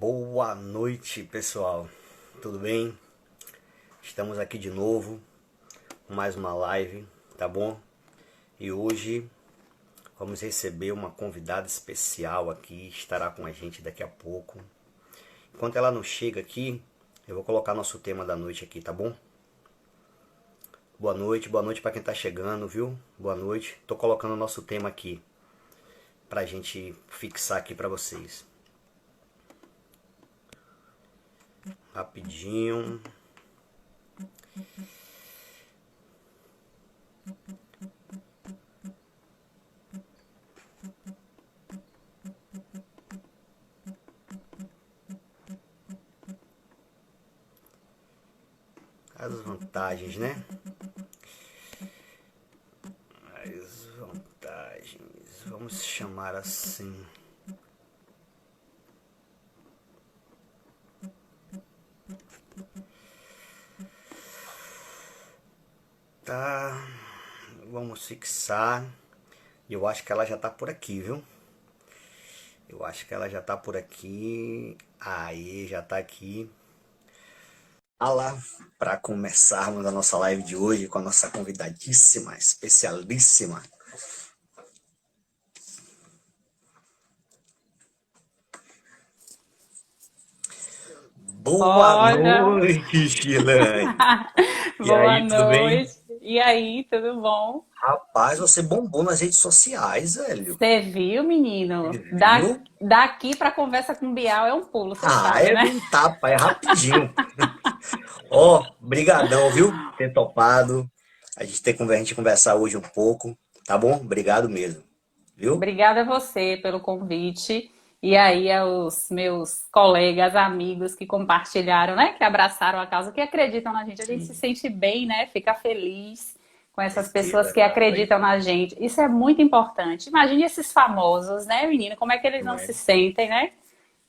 Boa noite, pessoal. Tudo bem? Estamos aqui de novo com mais uma live, tá bom? E hoje vamos receber uma convidada especial aqui, estará com a gente daqui a pouco. Enquanto ela não chega aqui, eu vou colocar nosso tema da noite aqui, tá bom? Boa noite para quem tá chegando, viu? Boa noite. Tô colocando o nosso tema aqui pra gente fixar aqui pra vocês. Rapidinho. As vantagens, né? As vantagens, vamos chamar assim. Tá, vamos fixar. Eu acho que ela já tá por aqui, viu? Eu acho que ela já tá por aqui. Aí, já tá aqui. Fala para começarmos a nossa live de hoje com a nossa convidadíssima, especialíssima. Boa Olha, noite, Chilane. E boa aí, tudo bem? noite. E aí, tudo bom? Rapaz, você bombou nas redes sociais, velho. Você viu, menino? Você viu? Daqui para conversa com o Bial é um pulo, você Ah, sabe, é né? um tapa, é rapidinho. Ó, brigadão, viu? Ter topado. A gente conversar hoje um pouco, tá bom? Obrigado mesmo, viu? Obrigada a você pelo convite. E aí, aos meus colegas, amigos que compartilharam, né? Que abraçaram a causa, que acreditam na gente. A gente se sente bem, né? Fica feliz com essas pessoas Certeza, que exatamente. acreditam na gente. Isso é muito importante. Imagine esses famosos, né, menino? Como é que eles Não não é? se sentem, né?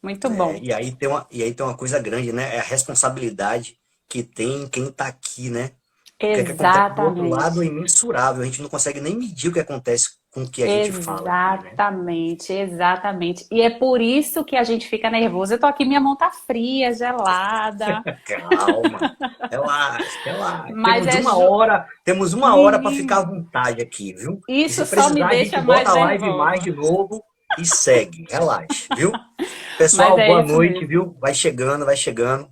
Muito É, bom. e aí tem uma coisa grande, né? É a responsabilidade que tem quem tá aqui, né? Porque o que acontece do outro lado é Exatamente. imensurável. A gente não consegue nem medir o que acontece com o que a gente fala aqui, né? Exatamente, exatamente. E é por isso que a gente fica nervoso. Eu tô aqui, minha mão tá fria, gelada, Calma, relaxa, relaxa. mas Temos é uma hora, temos uma hora para ficar à menino. vontade aqui, viu? E Isso se só me precisar, a gente deixa bota mais a live mais nervosa. de novo e segue. Relaxa, viu? Mas Pessoal, é boa isso noite, mesmo. viu? Vai chegando, vai chegando.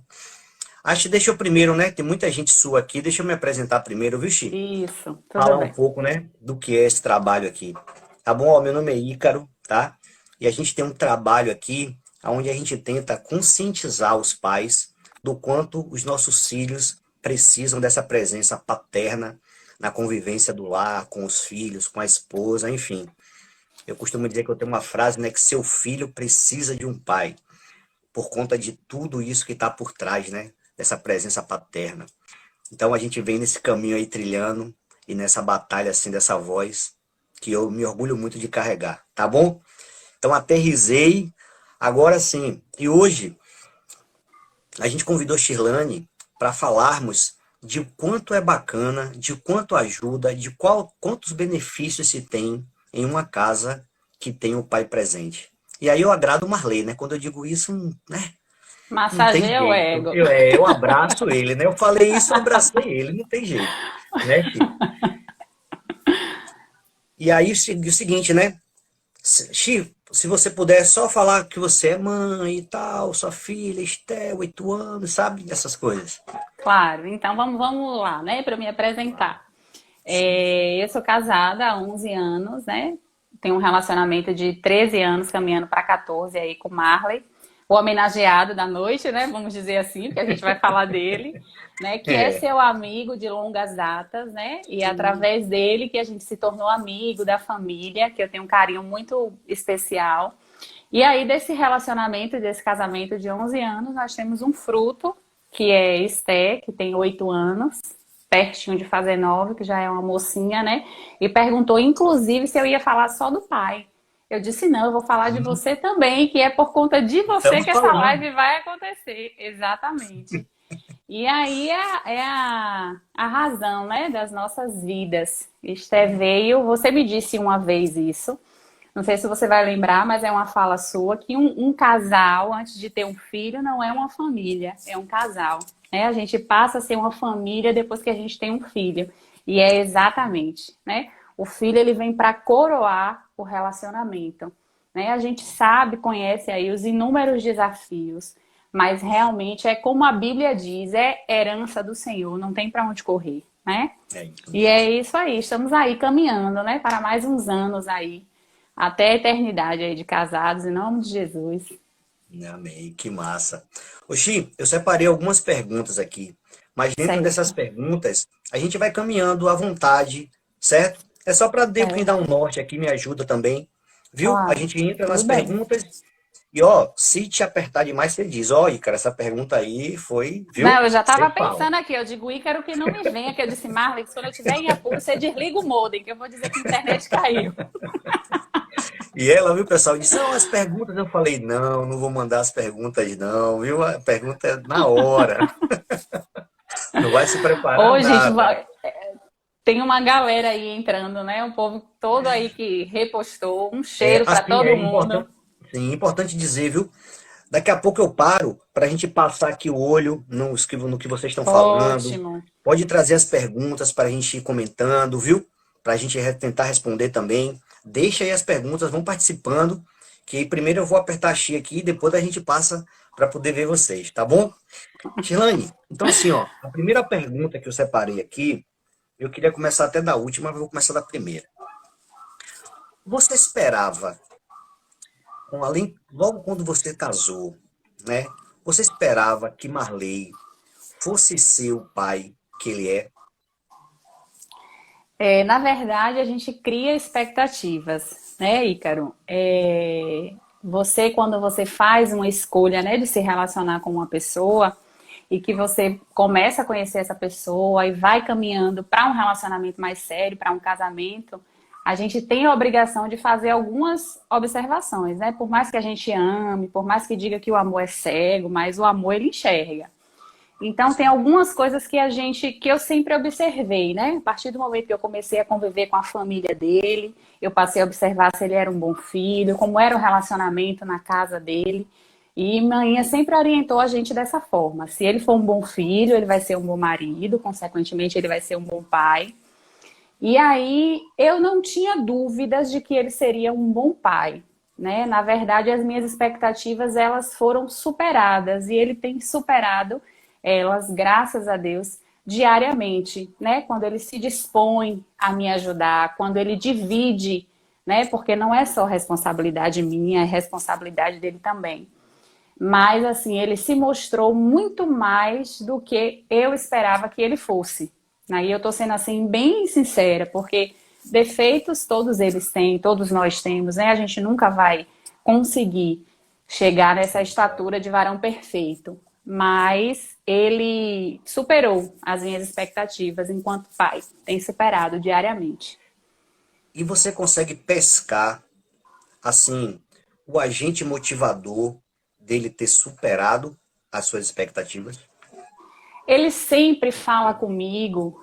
Acho que deixa eu primeiro, né? Tem muita gente sua aqui. Deixa eu me apresentar primeiro, viu, Xi? Isso, tudo Falar um bem. pouco, né, do que é esse trabalho aqui. Tá bom? Ó, meu nome é Ícaro, tá? E a gente tem um trabalho aqui onde a gente tenta conscientizar os pais do quanto os nossos filhos precisam dessa presença paterna na convivência do lar, com os filhos, com a esposa, enfim. Eu costumo dizer que eu tenho uma frase, né, que seu filho precisa de um pai, por conta de tudo isso que está por trás, né, dessa presença paterna. Então a gente vem nesse caminho aí trilhando e nessa batalha assim dessa voz que eu me orgulho muito de carregar, tá bom? Então aterrisei, agora sim. E hoje a gente convidou Shirlane para falarmos de quanto é bacana, de quanto ajuda, de quantos benefícios se tem em uma casa que tem o pai presente. E aí eu agrado o Marley, né? Quando eu digo isso, né? Não tem Massageia o jeito. ego. Eu abraço ele, né? Eu falei isso, eu abracei ele, não tem jeito, né, Chi? E aí o seguinte, né? Chi, se você puder só falar que você é mãe e tal, sua filha, Estel, 8 anos, sabe? Essas coisas. Claro, então vamos lá, né, para me apresentar. Eu sou casada há 11 anos, né? Tenho um relacionamento de 13 anos, caminhando para 14 aí com o Marley, o homenageado da noite, né? Vamos dizer assim, porque a gente vai falar dele, né? Que é É. seu amigo de longas datas, né? E é através dele que a gente se tornou amigo da família, que eu tenho um carinho muito especial. E aí, desse relacionamento, desse casamento de 11 anos, nós temos um fruto, que é Esté, que tem 8 anos, pertinho de fazer 9, que já é uma mocinha, né? E perguntou, inclusive, se eu ia falar só do pai. Eu disse, não, eu vou falar de você também, que é por conta de você Estamos que essa falando. live vai acontecer. Exatamente. E aí é a razão, né, das nossas vidas. Esté veio, você me disse uma vez isso, Não sei se você vai lembrar, mas é uma fala sua que um casal, antes de ter um filho, não é uma família, é um casal. Né? A gente passa a ser uma família depois que a gente tem um filho. E é exatamente, né? O filho ele vem para coroar o relacionamento. Né? A gente sabe, conhece aí os inúmeros desafios, mas realmente é como a Bíblia diz, é herança do Senhor, não tem para onde correr, né? É isso E mesmo. é isso aí, estamos aí caminhando, né, para mais uns anos aí, até a eternidade aí de casados, em nome de Jesus. Amém, que massa. Oxi, eu separei algumas perguntas aqui, mas dentro dessas Certo, perguntas, a gente vai caminhando à vontade, certo? É só para me dar certo, um norte aqui, me ajuda também, viu? A claro, gente entra nas tudo bem. perguntas e, ó, se te apertar demais, você diz, ó, Ícaro, essa pergunta aí foi, viu? Não, eu já Você estava fala. pensando aqui, eu digo, Ícaro, que não me venha, que eu disse, Marlix, quando eu estiver em apuro, você desliga o modem, que eu vou dizer que a internet caiu. E ela, viu, pessoal, disse, não, as perguntas, eu falei, não, não vou mandar as perguntas não, viu? A pergunta é na hora, não vai se preparar Ô, gente, nada. tem uma galera aí entrando, né? Um povo todo aí que repostou, um É, cheiro para assim, todo é mundo. importante, sim, importante dizer, viu? Daqui a pouco eu paro para a gente passar aqui o olho no que vocês estão falando. Ótimo. Pode trazer as perguntas para a gente ir comentando, viu? Para a gente tentar responder também. Deixa aí as perguntas, vão participando, que primeiro eu vou apertar a X aqui e depois a gente passa para poder ver vocês, tá bom? Shilane, então assim, ó, a primeira pergunta que eu separei aqui, eu queria começar até da última, mas eu vou começar da primeira. Você esperava além, logo quando você casou, né? Você esperava que Marley fosse ser o pai que ele é? É, na verdade, a gente cria expectativas, né, Ícaro? Você, quando você faz uma escolha, né, de se relacionar com uma pessoa e que você começa a conhecer essa pessoa e vai caminhando para um relacionamento mais sério, para um casamento, a gente tem a obrigação de fazer algumas observações, né? Por mais que a gente ame, por mais que diga que o amor é cego, mas o amor ele enxerga. Então, tem algumas coisas que eu sempre observei, né? A partir do momento que eu comecei a conviver com a família dele, eu passei a observar se ele era um bom filho, como era o relacionamento na casa dele. E manhã sempre orientou a gente dessa forma. Se ele for um bom filho, ele vai ser um bom marido, consequentemente, ele vai ser um bom pai. E aí eu não tinha dúvidas de que ele seria um bom pai, né? Na verdade, as minhas expectativas elas foram superadas e ele tem superado elas, graças a Deus, diariamente, né? Quando ele se dispõe a me ajudar, quando ele divide, né? Porque não é só responsabilidade minha, é responsabilidade dele também. Mas assim, ele se mostrou muito mais do que eu esperava que ele fosse. Aí eu estou sendo assim bem sincera, porque defeitos todos eles têm, todos nós temos, né? A gente nunca vai conseguir chegar nessa estatura de varão perfeito. Mas ele superou as minhas expectativas enquanto pai, tem superado diariamente. E você consegue pescar, assim, o agente motivador dele ter superado as suas expectativas? Ele sempre fala comigo,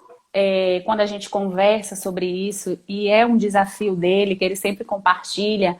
quando a gente conversa sobre isso, e é um desafio dele, que ele sempre compartilha,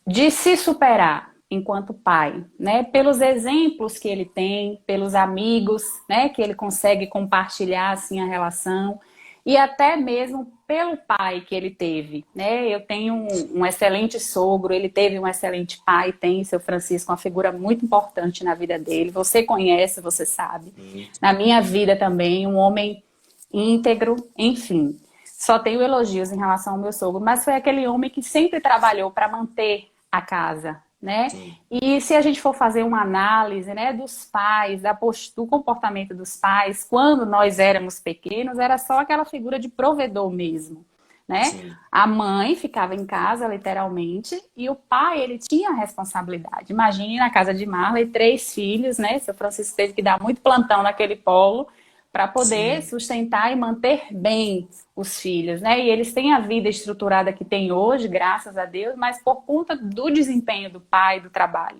de se superar enquanto pai, né? Pelos exemplos que ele tem, pelos amigos, né? Que ele consegue compartilhar assim a relação e até mesmo pelo pai que ele teve, né? Eu tenho um excelente sogro, ele teve um excelente pai, tem seu Francisco, uma figura muito importante na vida dele. Você conhece, você sabe. Sim, Na sim. minha vida também, um homem íntegro, enfim. Só tenho elogios em relação ao meu sogro, mas foi aquele homem que sempre trabalhou para manter a casa, né? Sim. E se a gente for fazer uma análise, né, dos pais, do comportamento dos pais, quando nós éramos pequenos, era só aquela figura de provedor mesmo, né? Sim. A mãe ficava em casa, literalmente, e o pai, ele tinha a responsabilidade. Imagine na casa de Marley, 3 filhos, né? Seu Francisco teve que dar muito plantão naquele polo, para poder Sim. sustentar e manter bem os filhos, né? E eles têm a vida estruturada que tem hoje, graças a Deus, mas por conta do desempenho do pai, do trabalho.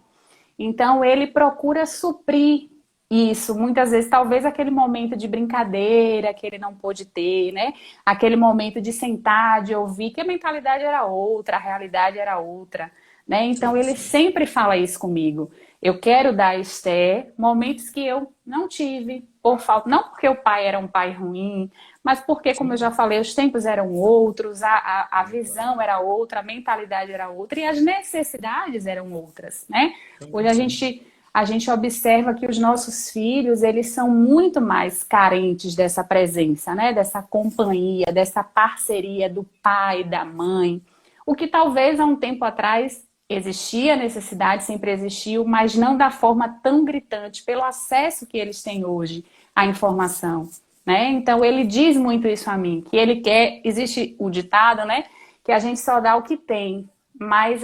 Então ele procura suprir, Isso, muitas vezes, talvez aquele momento de brincadeira que ele não pôde ter, né? Aquele momento de sentar, de ouvir, que a mentalidade era outra, a realidade era outra, né? Então, Sim, ele sim. sempre fala isso comigo. Eu quero dar a Esté momentos que eu não tive, por falta, não porque o pai era um pai ruim, mas porque, como eu Sim, já falei, os tempos eram outros, a sim, claro. visão era outra, a mentalidade era outra e as necessidades eram outras, né? Sim, Hoje sim. a gente observa que os nossos filhos, eles são muito mais carentes dessa presença, né? Dessa companhia, dessa parceria do pai, da mãe. O que talvez há um tempo atrás existia a necessidade, sempre existiu, mas não da forma tão gritante, pelo acesso que eles têm hoje à informação, né? Então ele diz muito isso a mim, que ele quer, existe o ditado, né? Que a gente só dá o que tem, mas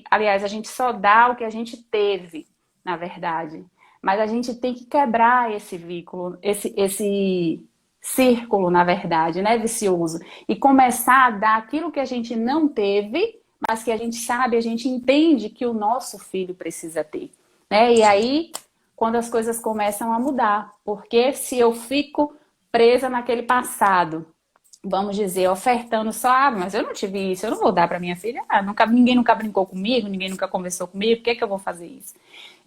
aliás, a gente só dá o que a gente teve, na verdade. Mas a gente tem que quebrar esse vínculo, esse círculo, na verdade, né, vicioso, e começar a dar aquilo que a gente não teve, mas que a gente sabe, a gente entende que o nosso filho precisa ter, né? E Sim. aí, quando as coisas começam a mudar, porque se eu fico presa naquele passado, vamos dizer, ofertando só, mas eu não tive isso, eu não vou dar para minha filha, ninguém nunca brincou comigo, ninguém nunca conversou comigo, por que que eu vou fazer isso?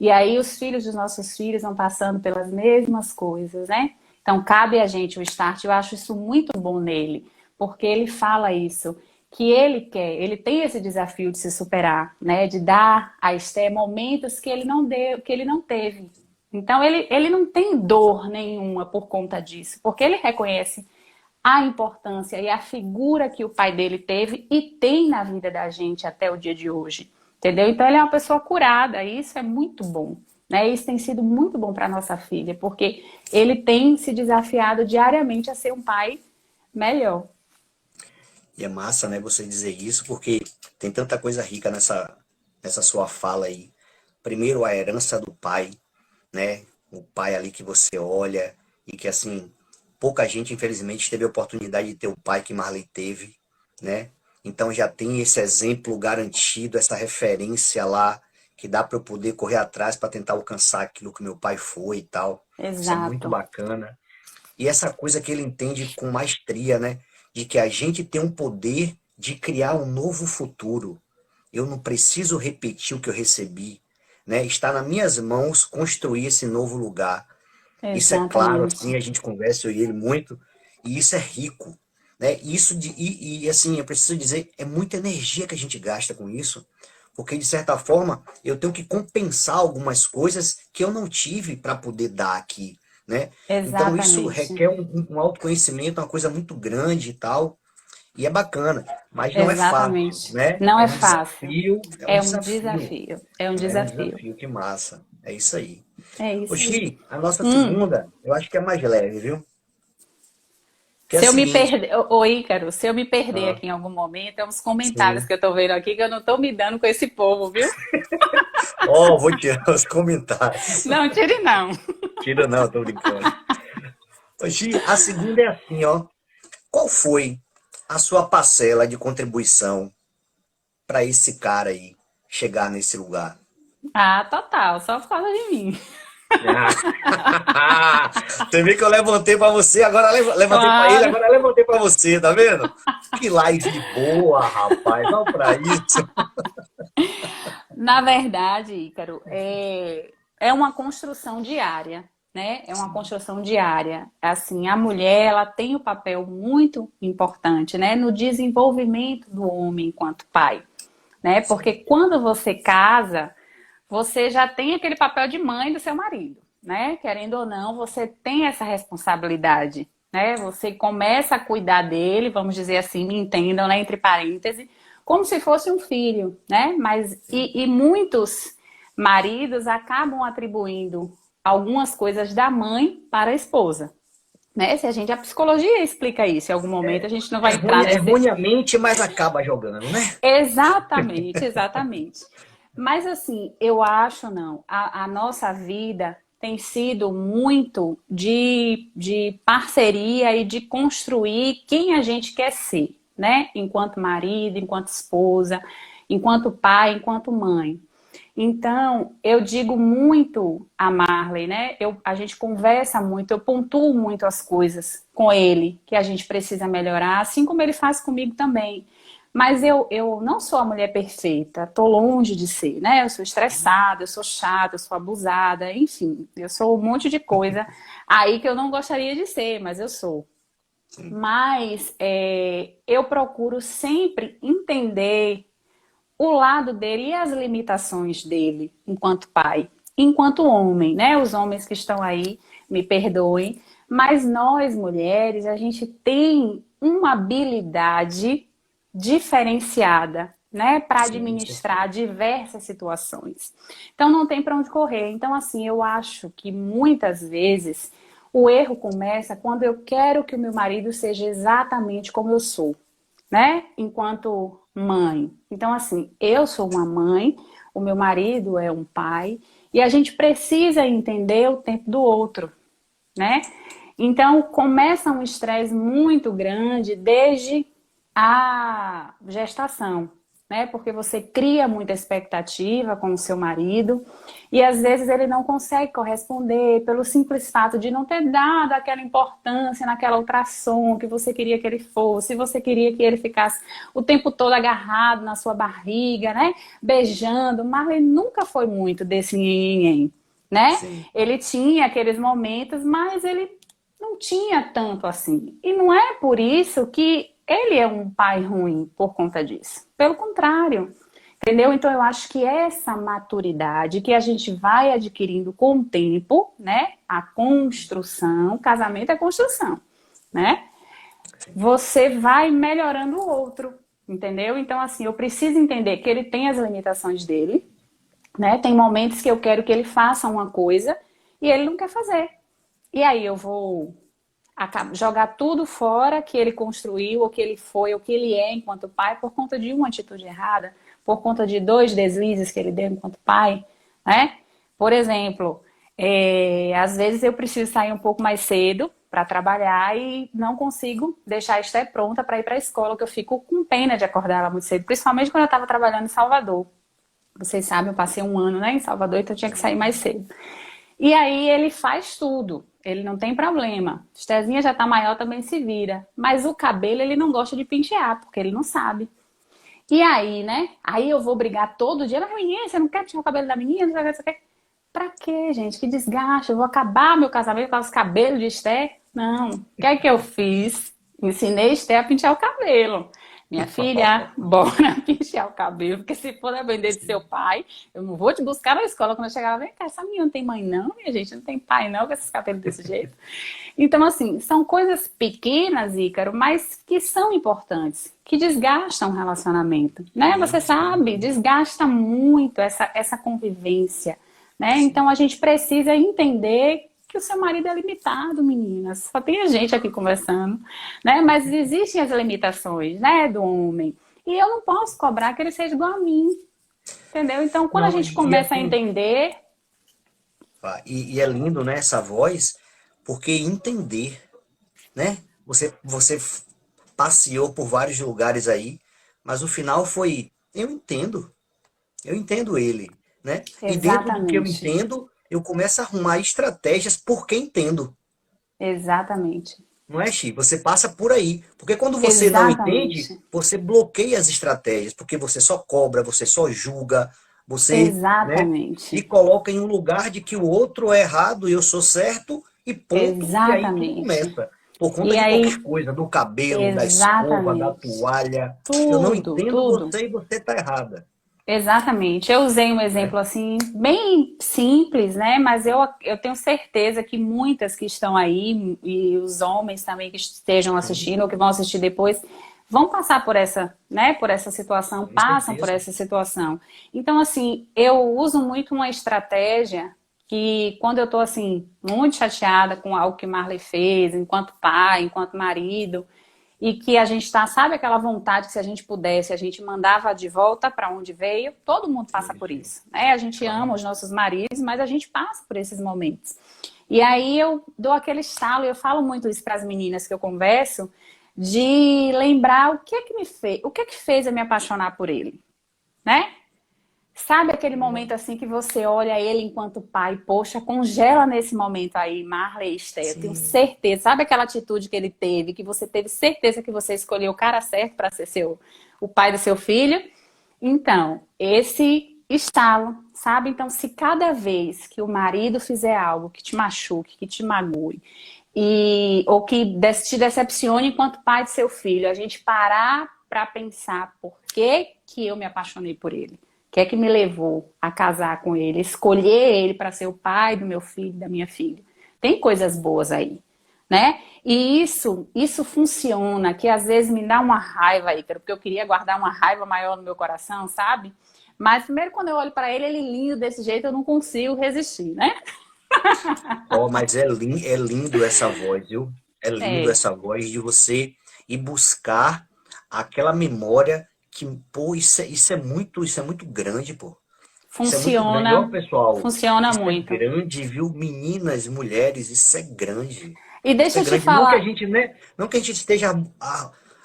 E aí os filhos dos nossos filhos vão passando pelas mesmas coisas, né? Então cabe a gente o start, eu acho isso muito bom nele, porque ele fala isso, que ele quer, ele tem esse desafio de se superar, né? De dar a Esté momentos que ele não deu, que ele não teve. Então ele não tem dor nenhuma por conta disso, porque ele reconhece a importância e a figura que o pai dele teve e tem na vida da gente até o dia de hoje. Entendeu? Então ele é uma pessoa curada, e isso é muito bom. Né? Isso tem sido muito bom para nossa filha, porque ele tem se desafiado diariamente a ser um pai melhor. E é massa, né, você dizer isso, porque tem tanta coisa rica nessa sua fala aí. Primeiro, a herança do pai, né? O pai ali que você olha e que, assim, pouca gente, infelizmente, teve a oportunidade de ter o pai que Marley teve, né? Então já tem esse exemplo garantido, essa referência lá, que dá para eu poder correr atrás para tentar alcançar aquilo que meu pai foi e tal. Isso é muito Exato. bacana. E essa coisa que ele entende com maestria, né? De que a gente tem um poder de criar um novo futuro. Eu não preciso repetir o que eu recebi, né? Está nas minhas mãos construir esse novo lugar. Isso é claro, Exatamente. assim, a gente conversa, eu e ele muito, e isso é rico, né? Assim, eu preciso dizer, é muita energia que a gente gasta com isso, porque de certa forma eu tenho que compensar algumas coisas que eu não tive para poder dar aqui, né? Então isso Exatamente. requer um autoconhecimento, uma coisa muito grande e tal, e é bacana, mas não é fácil, Exatamente. né? Não É é um fácil. desafio, é um É um desafio, desafio. É um é um desafio. desafio, que massa, é isso aí. É isso aí. Oxi, a nossa Hum. segunda, eu acho que é mais leve, viu? Que é a Se eu me seguinte, perder, ô Ícaro, se eu me perder ah, aqui em algum momento, é uns comentários sim. que eu tô vendo aqui que eu não tô me dando com esse povo, viu? Ó, vou tirar os comentários. Não, tire não. Tira não, tô brincando. Oxi, a segunda é assim, ó. Qual foi a sua parcela de contribuição para esse cara aí chegar nesse lugar? Ah, total, só por causa de mim. Ah, você vê que eu levantei para você, agora levantei para ele, Claro. agora levantei para você, tá vendo? Que live boa, rapaz. Olha para isso. Na verdade, Ícaro, é uma construção diária, né? É uma Sim, construção diária. Assim, a mulher, ela tem um papel muito importante, né? No desenvolvimento do homem enquanto pai, né? Porque sim. quando você casa, você já tem aquele papel de mãe do seu marido, né? Querendo ou não, você tem essa responsabilidade, né? Você começa a cuidar dele, vamos dizer assim, me entendam, né? Entre parênteses, como se fosse um filho, né? Mas e muitos maridos acabam atribuindo algumas coisas da mãe para a esposa, né? Se a psicologia explica isso, em algum momento a gente não vai entrar nesse. Erroneamente, mas acaba jogando, né? Exatamente, exatamente. Mas assim, eu acho não. A nossa vida tem sido muito de parceria e de construir quem a gente quer ser, né? Enquanto marido, enquanto esposa, enquanto pai, enquanto mãe. Então, eu digo muito a Marley, né? A gente conversa muito, eu pontuo muito as coisas com ele, que a gente precisa melhorar, assim como ele faz comigo também. Mas eu não sou a mulher perfeita, tô longe de ser, né? Eu sou estressada, eu sou chata, eu sou abusada, enfim, eu sou um monte de coisa aí que eu não gostaria de ser, mas eu sou. Sim, Mas eu procuro sempre entender o lado dele e as limitações dele enquanto pai, enquanto homem, né? Os homens que estão aí, me perdoem, mas nós mulheres, a gente tem uma habilidade diferenciada, né, para sim, administrar diversas situações. Então não tem para onde correr. Então assim, eu acho que muitas vezes o erro começa quando eu quero que o meu marido seja exatamente como eu sou, né? Enquanto mãe. Então, assim, eu sou uma mãe, o meu marido é um pai, e a gente precisa entender o tempo do outro, né? Então, começa um estresse muito grande desde a gestação, né? Porque você cria muita expectativa com o seu marido e às vezes ele não consegue corresponder pelo simples fato de não ter dado aquela importância naquela ultrassom que você queria que ele fosse, você queria que ele ficasse o tempo todo agarrado na sua barriga, né? Beijando, mas ele nunca foi muito desse nhenhenhen, né? sim. Ele tinha aqueles momentos, mas ele não tinha tanto assim. E não é por isso que ele é um pai ruim por conta disso. Pelo contrário, entendeu? Então eu acho que essa maturidade que a gente vai adquirindo com o tempo, né? A construção, casamento é construção, né? Você vai melhorando o outro, entendeu? Então assim, eu preciso entender que ele tem as limitações dele, né? Tem momentos que eu quero que ele faça uma coisa e ele não quer fazer. E aí eu vou jogar tudo fora que ele construiu, ou que ele foi, ou que ele é enquanto pai, por conta de uma atitude errada, por conta de dois deslizes que ele deu enquanto pai, né? Por exemplo, às vezes eu preciso sair um pouco mais cedo para trabalhar e não consigo deixar a Esté pronta para ir para a escola, que eu fico com pena de acordar ela muito cedo, principalmente quando eu estava trabalhando em Salvador. Vocês sabem, eu passei um ano, né, em Salvador, então eu tinha que sair mais cedo. E aí ele faz tudo, ele não tem problema. Estezinha já tá maior, também se vira. Mas o cabelo ele não gosta de pentear, porque ele não sabe. E aí, né? Aí eu vou brigar todo dia. Mas menina, você não quer tirar o cabelo da menina? Não sei o que. Pra quê, gente? Que desgaste. Eu vou acabar meu casamento com os cabelos de Esté? Não. O que é que eu fiz? Ensinei Esté a pentear o cabelo. Minha filha, bora pentear o cabelo, porque se for depender de seu Sim, pai, eu não vou te buscar na escola quando eu chegar lá. Vem cá, essa menina não tem mãe não, minha gente, não tem pai não, com esses cabelos desse jeito. Então, assim, são coisas pequenas, Ícaro, mas que são importantes, que desgastam o relacionamento, né? Você sim, sim, sabe, desgasta muito essa convivência, né? sim. Então, a gente precisa entender que o seu marido é limitado, meninas. Só tem a gente aqui conversando, né? Mas existem as limitações, né, do homem. E eu não posso cobrar que ele seja igual a mim, entendeu? Então, quando a Não, gente e começa a assim, entender, e é lindo, né, essa voz, porque entender, né? Você passeou por vários lugares aí, mas o final foi, eu entendo ele, né? E dentro do que eu exatamente, entendo, eu começo a arrumar estratégias porque entendo. exatamente, Não é, Chi? Você passa por aí. Porque quando você não entende, exatamente, você bloqueia as estratégias, porque você só cobra, você só julga, você, né? E exatamente, coloca em um lugar de que o outro é errado e eu sou certo, e ponto, e aí tudo exatamente. começa. Por conta E de qualquer aí, coisa, do cabelo, da escova, da exatamente, toalha. Eu não tudo, entendo tudo. você e você está errada. Exatamente. Eu usei um Né? exemplo assim, bem simples, né? Mas eu tenho certeza que muitas que estão aí, e os homens também que estejam Sim, assistindo ou que vão assistir depois, vão passar por essa, né? Por essa situação, com passam por certeza. essa situação. Então, assim, eu uso muito uma estratégia que quando eu tô assim, muito chateada com algo que Marley fez, enquanto pai, enquanto marido, e que a gente está, sabe aquela vontade que se a gente pudesse, a gente mandava de volta para onde veio, todo mundo passa Sim, por sim. isso, né? A gente ama Claro. os nossos maridos, mas a gente passa por esses momentos. E aí eu dou aquele estalo, eu falo muito isso para as meninas que eu converso, de lembrar o que é que me fez, o que é que fez eu me apaixonar por ele, né? Sabe aquele momento assim que você olha ele enquanto pai, poxa, congela nesse momento aí, Marley e Esté, eu tenho Sim. certeza. Sabe aquela atitude que ele teve, que você teve certeza que você escolheu o cara certo para ser o pai do seu filho? Então, esse estalo, sabe? Então, se cada vez que o marido fizer algo que te machuque, que te magoe, ou que te decepcione enquanto pai de seu filho, a gente parar para pensar por que que eu me apaixonei por ele? O que é que me levou a casar com ele, escolher ele para ser o pai do meu filho, da minha filha? Tem coisas boas aí, né? E isso funciona, que às vezes me dá uma raiva, Ícaro, porque eu queria guardar uma raiva maior no meu coração, sabe? Mas primeiro quando eu olho para ele, ele lindo desse jeito, eu não consigo resistir, né? Ó, mas é lindo essa voz, viu? É lindo É, essa voz de você ir buscar aquela memória que, pô, isso é muito grande, pô. Isso é muito grande. Ó, funciona, pessoal, funciona isso é muito. grande, viu? Meninas, mulheres, isso é grande. E Isso deixa é eu te grande. Não que a falar, gente, né? Não que a gente esteja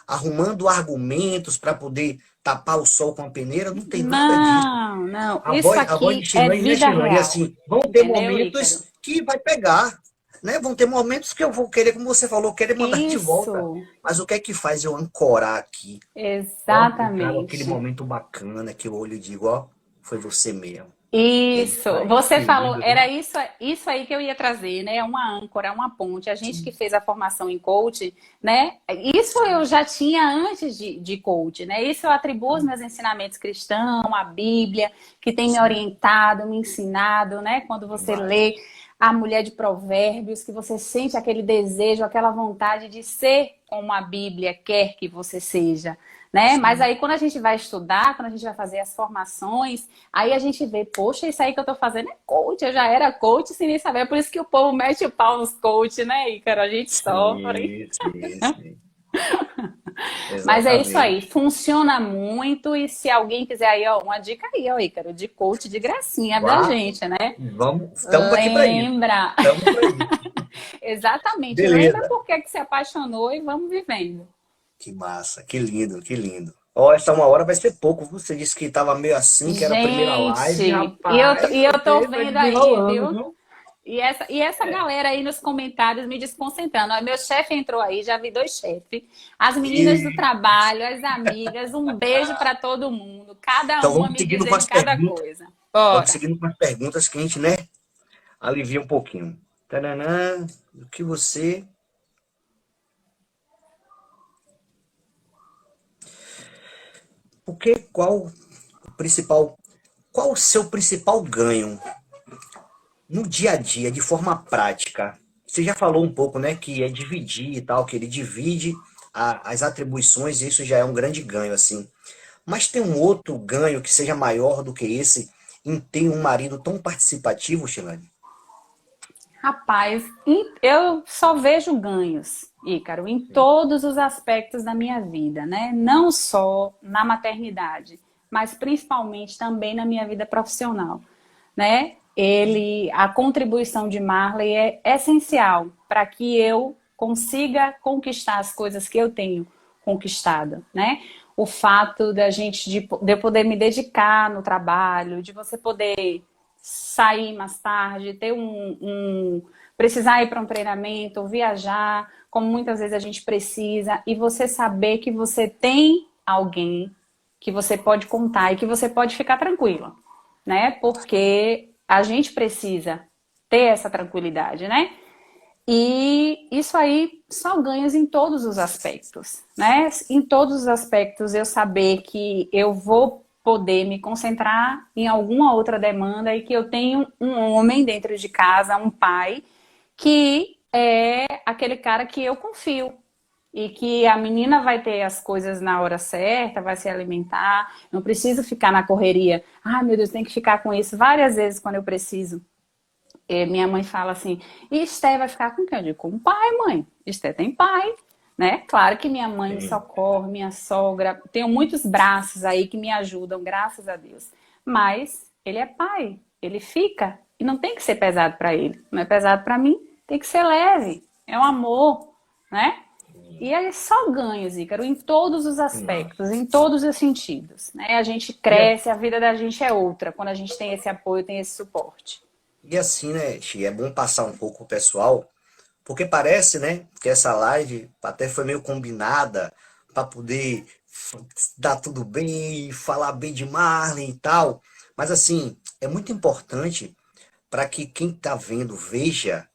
arrumando argumentos para poder tapar o sol com a peneira, não tem nada disso. não, não, A isso voz, a voz de aqui é Chilane, né, vida Chilane? É real, assim, vão ter entendeu, Ícaro? momentos que vai pegar, né? Vão ter momentos que eu vou querer, como você falou, querer mandar de volta. Isso, Mas o que é que faz eu ancorar aqui? Ó, eu trago aquele exatamente. momento bacana que eu olho e digo, ó, foi você mesmo. É isso Isso, aí. você Que falou, lindo, viu? era isso aí que eu ia trazer, né? Uma âncora, uma ponte. A gente que fez a formação em coach, né? Isso eu já tinha antes de coach, né? Isso eu atribuo aos meus ensinamentos cristãos, a Bíblia, que tem me Sim, orientado, me ensinado, né? Quando você demais. lê a mulher de Provérbios, que você sente aquele desejo, aquela vontade de ser como a Bíblia quer que você seja, né? Mas Sim. aí quando a gente vai estudar, quando a gente vai fazer as formações, aí a gente vê, poxa, isso aí que eu tô fazendo é coach, eu já era coach sem nem saber. É por isso que o povo mete o pau nos coach, né, Ícaro? A gente sofre. Sim, sim, sim. Mas é isso aí, Exatamente. funciona muito. E se alguém quiser aí, ó, uma dica aí, ó, Ícaro, de coach de gracinha da Vá, gente, né? vamos, estamos aqui para isso. Lembra, Estamos para isso. exatamente, lembra Beleza. por que que se apaixonou e vamos vivendo. Que massa, que lindo, que lindo. Ó, essa uma hora vai ser pouco. Você disse que estava meio assim, que era a primeira live. Gente, Rapaz, e eu tô você vai vendo aí, desenrolando, viu? viu? E essa galera aí nos comentários me desconcentrando. Ó, meu chefe entrou aí, já vi dois chefes. As meninas do E, trabalho, as amigas, um beijo para todo mundo. Cada então uma vamos me seguindo com dizendo as cada perguntas. coisa. Vamos Bora. seguindo com as perguntas que a gente, né, alivia um pouquinho. Taranã, o que você. O que, o principal. Qual o seu principal ganho no dia a dia, de forma prática? Você já falou um pouco, né, que é dividir e tal, que ele divide as atribuições, e isso já é um grande ganho, assim. Mas tem um outro ganho que seja maior do que esse em ter um marido tão participativo, Chilane? Rapaz, eu só vejo ganhos, Ícaro, em todos os aspectos da minha vida, né? Não só na maternidade, mas principalmente também na minha vida profissional, né? A contribuição de Marley é essencial para que eu consiga conquistar as coisas que eu tenho conquistado, né? O fato de eu poder me dedicar no trabalho, de você poder sair mais tarde, precisar ir para um treinamento, ou viajar, como muitas vezes a gente precisa, e você saber que você tem alguém que você pode contar e que você pode ficar tranquila, né? Porque a gente precisa ter essa tranquilidade, né? E isso aí só ganhos em todos os aspectos, né? Em todos os aspectos eu saber que eu vou poder me concentrar em alguma outra demanda e que eu tenho um homem dentro de casa, um pai, que é aquele cara que eu confio. E que a menina vai ter as coisas na hora certa, vai se alimentar, não preciso ficar na correria. Ai, meu Deus, tem que ficar com isso várias vezes quando eu preciso. Minha mãe fala assim, e Esté vai ficar com quem? Eu digo, com o pai, mãe. Esté tem pai, né? Claro que minha mãe me Sim. socorre, minha sogra, tenho muitos braços aí que me ajudam, graças a Deus. Mas ele é pai, ele fica e não tem que ser pesado para ele. Não é pesado para mim, tem que ser leve. É um amor, né? E é só ganhos, Ícaro, em todos os aspectos, em todos os sentidos, né? A gente cresce, a vida da gente é outra, quando a gente tem esse apoio, tem esse suporte. E assim, né, Xi, é bom passar um pouco o pessoal, porque parece, né, que essa live até foi meio combinada para poder dar tudo bem, falar bem de Marley e tal. Mas assim, é muito importante para que quem está vendo veja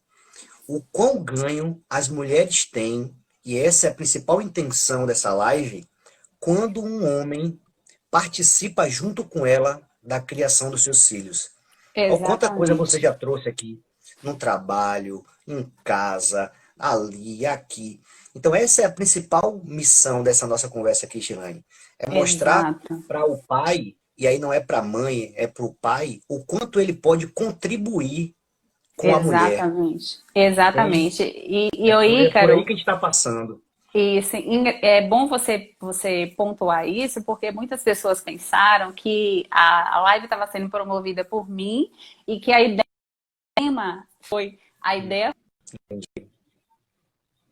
o quão ganho as mulheres têm, e essa é a principal intenção dessa live, quando um homem participa junto com ela da criação dos seus filhos. Olha quanta coisa você Exatamente. já trouxe aqui, no trabalho, em casa, ali, aqui. Então essa é a principal missão dessa nossa conversa aqui, Shilane. É mostrar Exato. para o pai, e aí não é para a mãe, é para o pai, o quanto ele pode contribuir com a mulher. Exatamente. Então, Exatamente. E o é por aí Ícaro, que a gente está passando. e assim, é bom você pontuar isso, porque muitas pessoas pensaram que a live estava sendo promovida por mim e que a ideia foi a ideia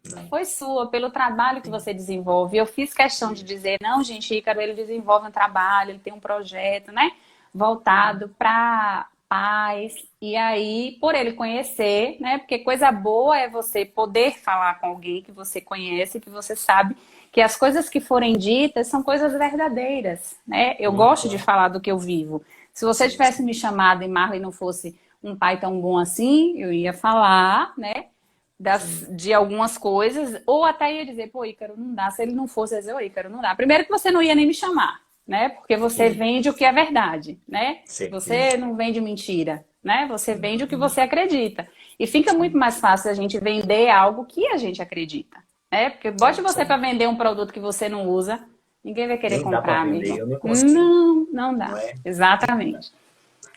Não. foi sua, pelo trabalho que você desenvolve. Eu fiz questão de dizer, não, gente, Ícaro, ele desenvolve um trabalho, ele tem um projeto, né, voltado para pais. E aí, por ele conhecer, né, porque coisa boa é você poder falar com alguém que você conhece, que você sabe que as coisas que forem ditas são coisas verdadeiras, né? Eu gosto de Então, falar do que eu vivo. Se você sim, tivesse sim. me chamado e Marley não fosse um pai tão bom assim, eu ia falar, né? Sim. De algumas coisas, ou até ia dizer, pô, Ícaro, não dá. Se ele não fosse, eu ia dizer, ô, Ícaro, não dá. Primeiro que você não ia nem me chamar, né? Porque você Sim, vende o que é verdade, né? Você certeza. não vende mentira, né? Você Não, vende o que não. você acredita. E fica muito Sim. mais fácil a gente vender algo que a gente acredita, né? Porque É bote isso você aí. para vender um produto que você não usa, ninguém vai querer Nem dá para comprar, vender, amigo. eu nem consigo, Não, não não dá. é? Exatamente.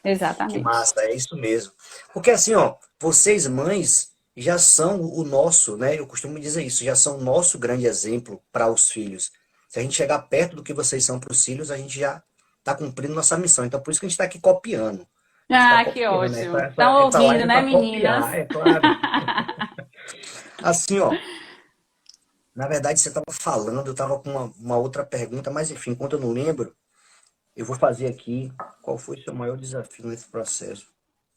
Que Exatamente. massa, é isso mesmo. Porque assim, ó, vocês mães já são o nosso, né? Eu costumo dizer isso, já são o nosso grande exemplo para os filhos. Se a gente chegar perto do que vocês são para os filhos, a gente já está cumprindo nossa missão. Então, por isso que a gente está aqui copiando. A gente está Ah, que copiando, né? ótimo. Essa, Estão essa ouvindo, live é né, para meninas? copiar, é claro. Assim, ó, na verdade você estava falando, eu estava com uma outra pergunta, mas enfim, enquanto eu não lembro, eu vou fazer aqui qual foi o seu maior desafio nesse processo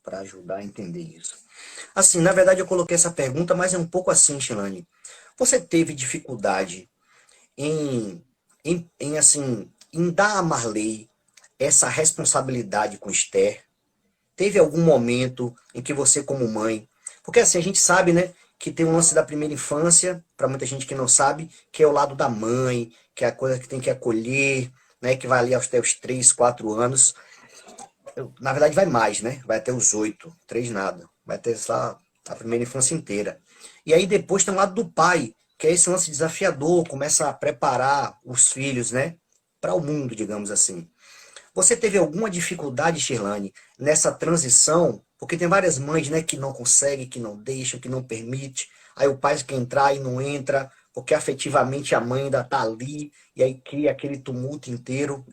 para ajudar a entender isso. Assim, na verdade eu coloquei essa pergunta, mas é um pouco assim, Shilane. Você teve dificuldade em, assim, em dar a Marley essa responsabilidade com Esther? Teve algum momento em que você, como mãe, porque assim, a gente sabe, né, que tem o lance da primeira infância, para muita gente que não sabe, que é o lado da mãe, que é a coisa que tem que acolher, né, que vai ali até os 3, 4 anos. Na verdade vai mais, né? Vai até os 8, 3 nada. Vai ter só a primeira infância inteira. E aí depois tem o lado do pai, que é esse lance desafiador, começa a preparar os filhos, né? Para o mundo, digamos assim. Você teve alguma dificuldade, Shirlane, nessa transição? Porque tem várias mães, né, que não conseguem, que não deixam, que não permite. Aí o pai quer entrar e não entra, porque afetivamente a mãe ainda tá ali, e aí cria aquele tumulto inteiro.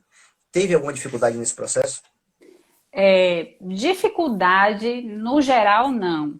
Teve alguma dificuldade nesse processo? Dificuldade, no geral, não.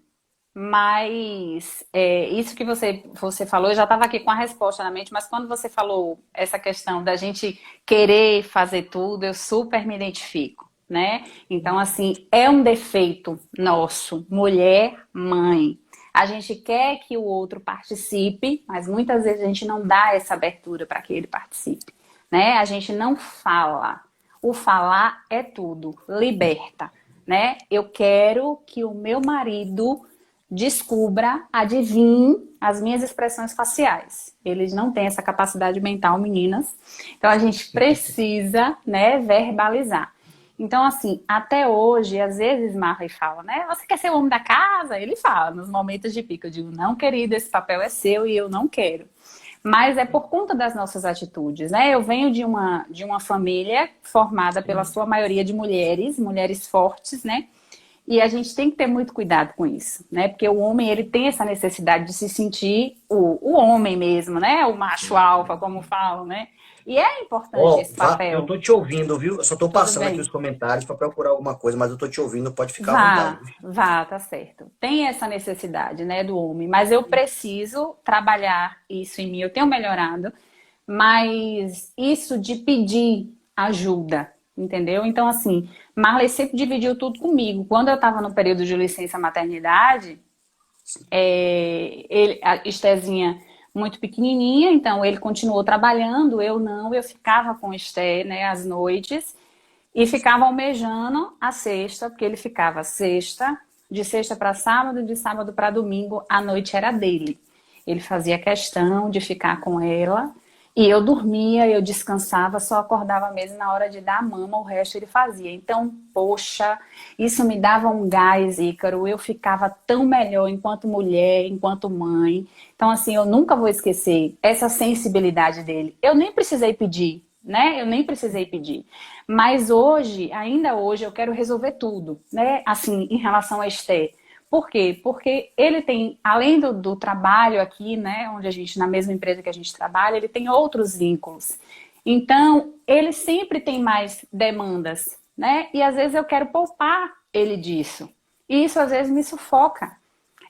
Mas isso que você falou, eu já estava aqui com a resposta na mente, mas quando você falou essa questão da gente querer fazer tudo, eu super me identifico, né? Então, assim, é um defeito nosso, mulher, mãe. A gente quer que o outro participe, mas muitas vezes a gente não dá essa abertura para que ele participe, né? A gente não fala. O falar é tudo, liberta, né? Eu quero que o meu marido descubra, adivinhe as minhas expressões faciais. Eles não têm essa capacidade mental, meninas. Então a gente precisa, né, verbalizar. Então, assim, até hoje, às vezes Marley fala, né? Você quer ser o homem da casa? Ele fala, nos momentos de pico. Eu digo, não, querido, esse papel é seu e eu não quero. Mas é por conta das nossas atitudes, né? Eu venho de uma família formada pela Sim. sua maioria de mulheres, mulheres fortes, né? E a gente tem que ter muito cuidado com isso, né? Porque o homem, ele tem essa necessidade de se sentir o homem mesmo, né? O macho alfa, como falam, né? E é importante Ó, esse eu papel. tô te ouvindo, viu? Eu só tô Tudo passando aqui bem? os comentários para procurar alguma coisa, mas eu tô te ouvindo, pode ficar à vontade. Vá, vá, tá certo. Tem essa necessidade, né, do homem, mas eu preciso trabalhar isso em mim. Eu tenho melhorado, mas isso de pedir ajuda, entendeu? Então, assim, Marley sempre dividiu tudo comigo. Quando eu estava no período de licença maternidade, a Estezinha muito pequenininha, então ele continuou trabalhando, eu não, eu ficava com Esté, né, às noites. E ficava almejando a sexta, porque ele ficava sexta, de sexta para sábado, de sábado para domingo, a noite era dele. Ele fazia questão de ficar com ela, e eu dormia, eu descansava, só acordava mesmo na hora de dar a mama, o resto ele fazia. Então, poxa, isso me dava um gás, Ícaro, eu ficava tão melhor enquanto mulher, enquanto mãe. Então, assim, eu nunca vou esquecer essa sensibilidade dele. Eu nem precisei pedir, né? Eu nem precisei pedir. Mas hoje, ainda hoje, eu quero resolver tudo, né? Assim, em relação a Esté. Por quê? Porque ele tem, além do trabalho aqui, né? Onde a gente, na mesma empresa que a gente trabalha, ele tem outros vínculos. Então, ele sempre tem mais demandas, né? E às vezes eu quero poupar ele disso. E isso às vezes me sufoca.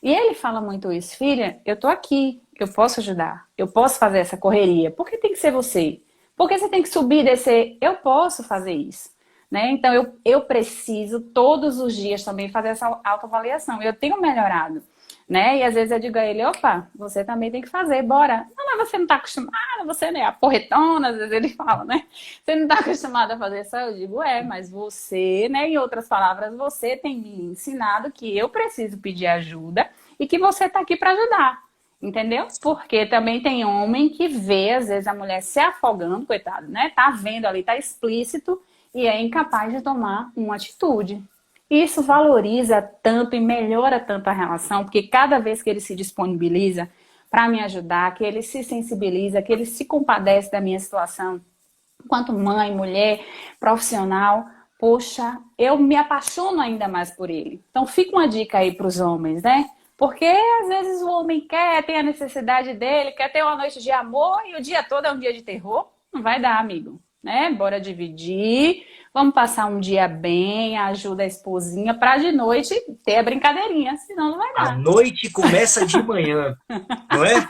E ele fala muito isso, filha, eu tô aqui, eu posso ajudar, eu posso fazer essa correria. Por que tem que ser você? Por que você tem que subir e descer? Eu posso fazer isso. Né? Então, eu preciso todos os dias também fazer essa autoavaliação. Eu tenho melhorado. Né? E às vezes eu digo a ele, opa, você também tem que fazer, bora. Não, mas você não está acostumada, você não é a porretona, às vezes ele fala, né? Você não está acostumada a fazer isso. Eu digo, mas você, né? Em outras palavras, você tem me ensinado que eu preciso pedir ajuda e que você está aqui para ajudar. Entendeu? Porque também tem homem que vê, às vezes, a mulher se afogando, coitado, né? Tá vendo ali, tá explícito e é incapaz de tomar uma atitude. Isso valoriza tanto e melhora tanto a relação, porque cada vez que ele se disponibiliza para me ajudar, que ele se sensibiliza, que ele se compadece da minha situação, enquanto mãe, mulher, profissional, poxa, eu me apaixono ainda mais por ele. Então fica uma dica aí para os homens, né? Porque às vezes o homem quer, tem a necessidade dele, quer ter uma noite de amor e o dia todo é um dia de terror. Não vai dar, amigo, né? Bora dividir, vamos passar um dia bem, ajuda a esposinha para de noite ter a brincadeirinha, senão não vai A dar. noite começa de manhã, não é?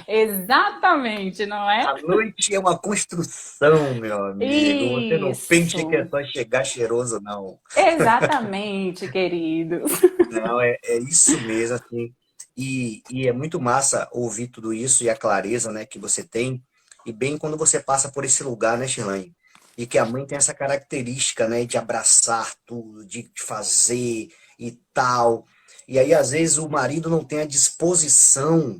Exatamente, não é? A noite é uma construção, meu amigo. Você não pense que é Isso, só chegar cheiroso, não. exatamente, querido. Não, é isso mesmo, assim. E é muito massa ouvir tudo isso e a clareza, né, que você tem. E bem quando você passa por esse lugar, né, Shirlane? E que a mãe tem essa característica, né, de abraçar tudo, de fazer e tal. E aí, às vezes, o marido não tem a disposição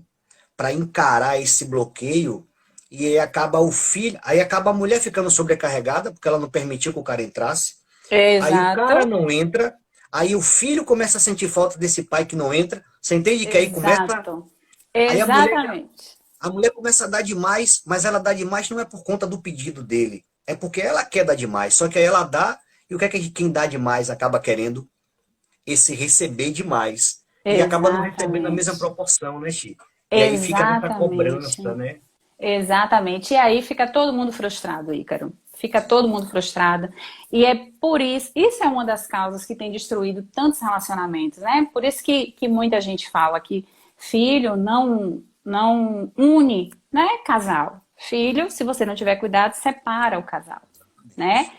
para encarar esse bloqueio. E aí acaba o filho, aí acaba a mulher ficando sobrecarregada, porque ela não permitiu que o cara entrasse. Aí o cara Exato, não entra, aí o filho começa a sentir falta desse pai que não entra. Você entende que aí começa, exato, aí exatamente, a mulher começa a dar demais, mas ela dá demais não é por conta do pedido dele, é porque ela quer dar demais. Só que aí ela dá e o que é que quem dá demais acaba querendo esse receber demais e acaba não recebendo a mesma exatamente, proporção, né, Chico? E aí fica nessa cobrança, exatamente. né? Exatamente. E aí fica todo mundo frustrado, Ícaro. Fica todo mundo frustrado. E é por isso, isso é uma das causas que tem destruído tantos relacionamentos, né? Por isso que muita gente fala que filho não une, né, casal. Filho, se você não tiver cuidado, separa o casal, né?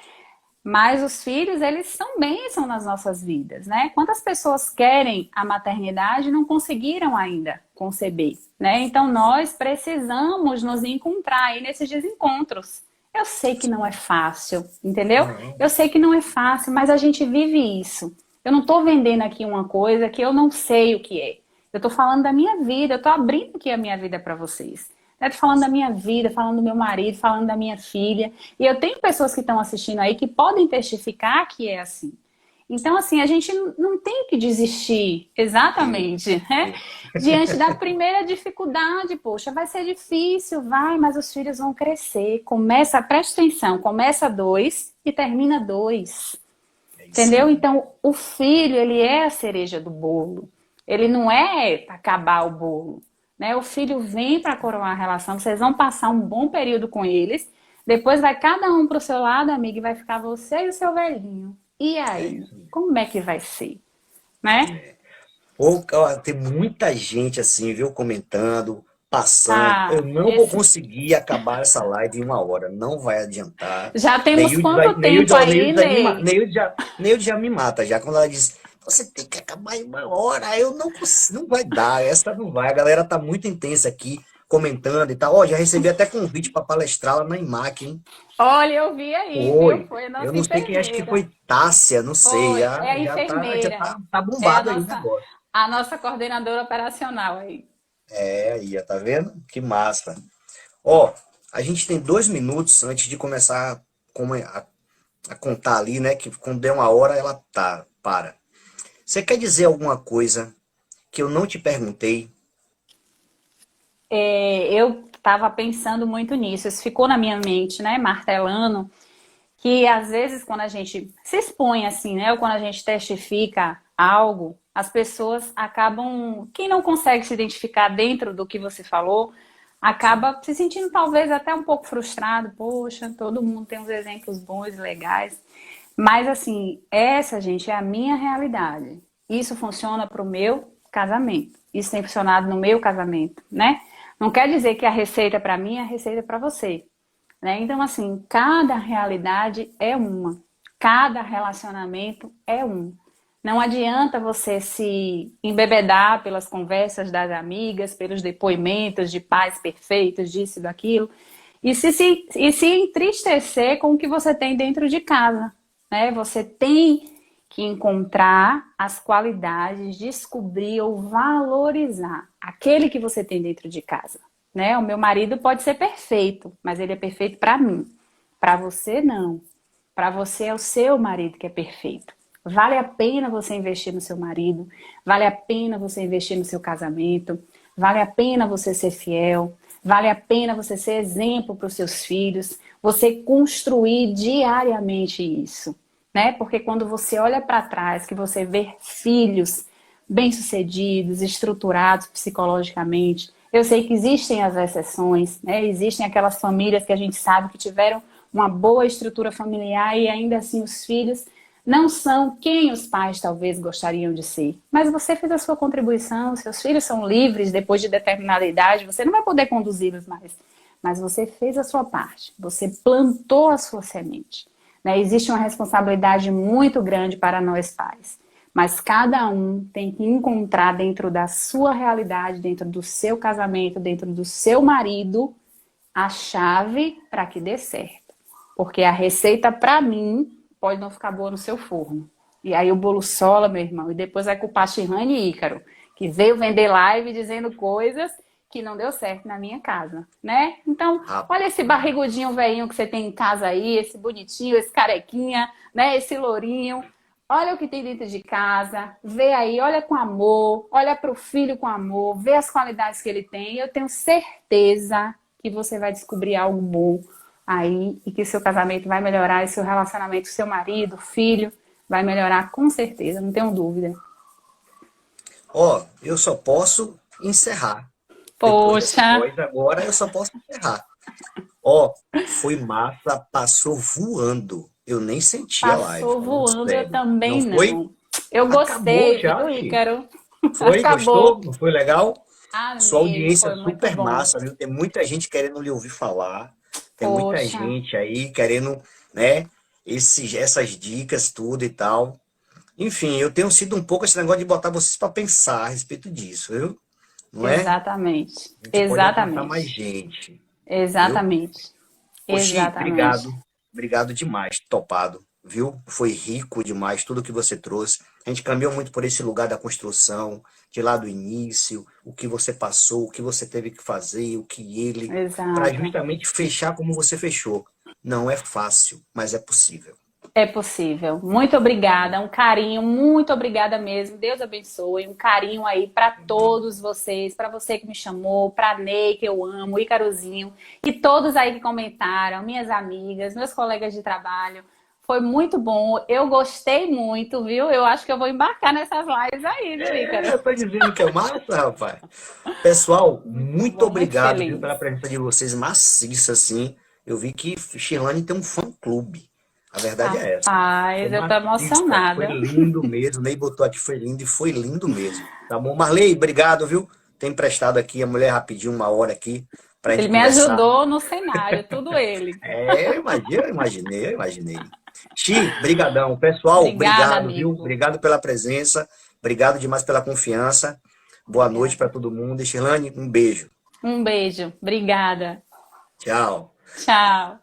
Mas os filhos, eles são bênção nas nossas vidas, né? Quantas pessoas querem a maternidade e não conseguiram ainda conceber, né? Então nós precisamos nos encontrar aí nesses desencontros. Eu sei que não é fácil, entendeu? Não. Eu sei que não é fácil, mas a gente vive isso. Eu não estou vendendo aqui uma coisa que eu não sei o que é. Eu estou falando da minha vida, eu estou abrindo aqui a minha vida para vocês. Eu tô falando da minha vida, falando do meu marido, falando da minha filha. E eu tenho pessoas que estão assistindo aí que podem testificar que é assim. Então, assim, a gente não tem que desistir, exatamente, né? Diante da primeira dificuldade, poxa, vai ser difícil, vai, mas os filhos vão crescer. Começa, presta atenção, começa dois e termina dois. Entendeu? Sim. Então, o filho, ele é a cereja do bolo. Ele não é para acabar o bolo, né? O filho vem para coroar a relação, vocês vão passar um bom período com eles, depois vai cada um pro seu lado, amigo, e vai ficar você e o seu velhinho. E É aí? isso. Como é que vai ser, né? Pô, ó, tem muita gente assim, viu, comentando, passando. Eu Ah, não vou conseguir acabar essa live em 1 hora. Não vai adiantar. já temos Neilde vai, quanto tempo aí, Ney? Neilde já me mata, já quando ela diz, você tem que acabar em 1 hora. Eu não consigo, não vai dar, essa não vai. A galera tá muito intensa aqui, comentando e tal. Ó, já recebi até convite para palestrar lá na IMAC, hein? Olha, eu vi aí, viu? Foi. Foi a Eu nossa não sei quem, acho que enfermeira. foi Tássia, não sei. Foi, Já, é a enfermeira. já tá É bombado aí o negócio. a nossa coordenadora operacional aí. É, aí, ó, tá vendo? Que massa. Ó, a gente tem 2 minutos antes de começar a contar ali, né? Que quando der 1 hora, ela para. Você quer dizer alguma coisa que eu não te perguntei? Eu estava pensando muito nisso, isso ficou na minha mente, né, martelando, que às vezes quando a gente se expõe assim, né, ou quando a gente testifica algo, as pessoas acabam, quem não consegue se identificar dentro do que você falou, Sim. acaba se sentindo talvez até um pouco frustrado, poxa, todo mundo tem uns exemplos bons e legais, mas assim, essa, gente, é a minha realidade. Isso funciona para o meu casamento. Isso tem funcionado no meu casamento, né? Não quer dizer que a receita para mim é a receita para você, né? Então, assim, cada realidade é uma. Cada relacionamento é um. Não adianta você se embebedar pelas conversas das amigas, pelos depoimentos de pais perfeitos, disso e daquilo, e se entristecer com o que você tem dentro de casa, né? Você tem que encontrar as qualidades, descobrir ou valorizar aquele que você tem dentro de casa, né? O meu marido pode ser perfeito, mas ele é perfeito para mim. Para você não. Para você é o seu marido que é perfeito. Vale a pena você investir no seu marido, vale a pena você investir no seu casamento, vale a pena você ser fiel, vale a pena você ser exemplo para os seus filhos, você construir diariamente isso, né? Porque quando você olha para trás, que você vê filhos bem-sucedidos, estruturados psicologicamente, eu sei que existem as exceções, né? Existem aquelas famílias que a gente sabe que tiveram uma boa estrutura familiar e ainda assim os filhos não são quem os pais talvez gostariam de ser. Mas você fez a sua contribuição, seus filhos são livres depois de determinada idade, você não vai poder conduzi-los mais. Mas você fez a sua parte, você plantou a sua semente, né? Existe uma responsabilidade muito grande para nós pais. Mas cada um tem que encontrar dentro da sua realidade, dentro do seu casamento, dentro do seu marido, a chave para que dê certo. Porque a receita, para mim, pode não ficar boa no seu forno. E aí o bolo sola, meu irmão, e depois vai culpar Shirlane e Ícaro, que veio vender live dizendo coisas que não deu certo na minha casa, né? Então, olha esse Rapaz. barrigudinho velhinho que você tem em casa aí, esse bonitinho, esse carequinha, né? Esse lourinho. Olha o que tem dentro de casa, vê aí, olha com amor, olha para o filho com amor, vê as qualidades que ele tem. Eu tenho certeza que você vai descobrir algo bom aí e que seu casamento vai melhorar e seu relacionamento com seu marido, filho, vai melhorar com certeza, não tenho dúvida. Ó, eu só posso encerrar. Depois dessa Poxa, voz agora, eu só posso encerrar. Ó, foi massa, passou voando. Eu nem senti a live, passou falando voando, eu sério. também Não foi? não. Eu Acabou gostei, já, viu, Chi? Ícaro? Foi? Acabou. Gostou? Não foi legal? Sua Amei, audiência foi muito super bom. massa, viu? Tem muita gente querendo lhe ouvir falar. Tem muita Poxa, gente aí querendo, né? Essas dicas, tudo e tal. Enfim, eu tenho sido um pouco esse negócio de botar vocês para pensar a respeito disso, viu? Não é? exatamente, A gente pode alcançar mais exatamente, gente, viu? exatamente, Oxi, exatamente. obrigado. Obrigado demais, topado, viu? Foi rico demais tudo que você trouxe. A gente caminhou muito por esse lugar da construção, de lá do início, o que você passou, o que você teve que fazer, o que ele, para Exato. justamente fechar como você fechou. Não é fácil, mas é possível. É possível. Muito obrigada, um carinho, muito obrigada mesmo. Deus abençoe. Um carinho aí para todos vocês, para você que me chamou, para Ney, que eu amo, Icarozinho, e todos aí que comentaram, minhas amigas, meus colegas de trabalho. Foi muito bom. Eu gostei muito, viu? Eu acho que eu vou embarcar nessas lives aí, viu, Ícaro? Eu tô dizendo que é massa, rapaz. Pessoal, Muito muito bom, muito obrigado, viu, pela feliz. presença de vocês maciça, assim. Eu vi que Shirlane tem um fã-clube. A verdade é essa. Foi Rapaz, eu tô maciça, foi emocionada. lindo mesmo. Ney botou aqui, foi lindo e foi lindo mesmo. Tá bom? Marley, obrigado, viu? Tem emprestado aqui a mulher rapidinho, uma hora aqui, pra gente Ele me conversar. ajudou no cenário, tudo ele. Eu imaginei. Xi, brigadão. Pessoal, Obrigada, obrigado, viu? amigo. Obrigado pela presença. Obrigado demais pela confiança. Boa noite para Obrigada. todo mundo. E Shirlane, um beijo. Um beijo. Obrigada. Tchau. Tchau.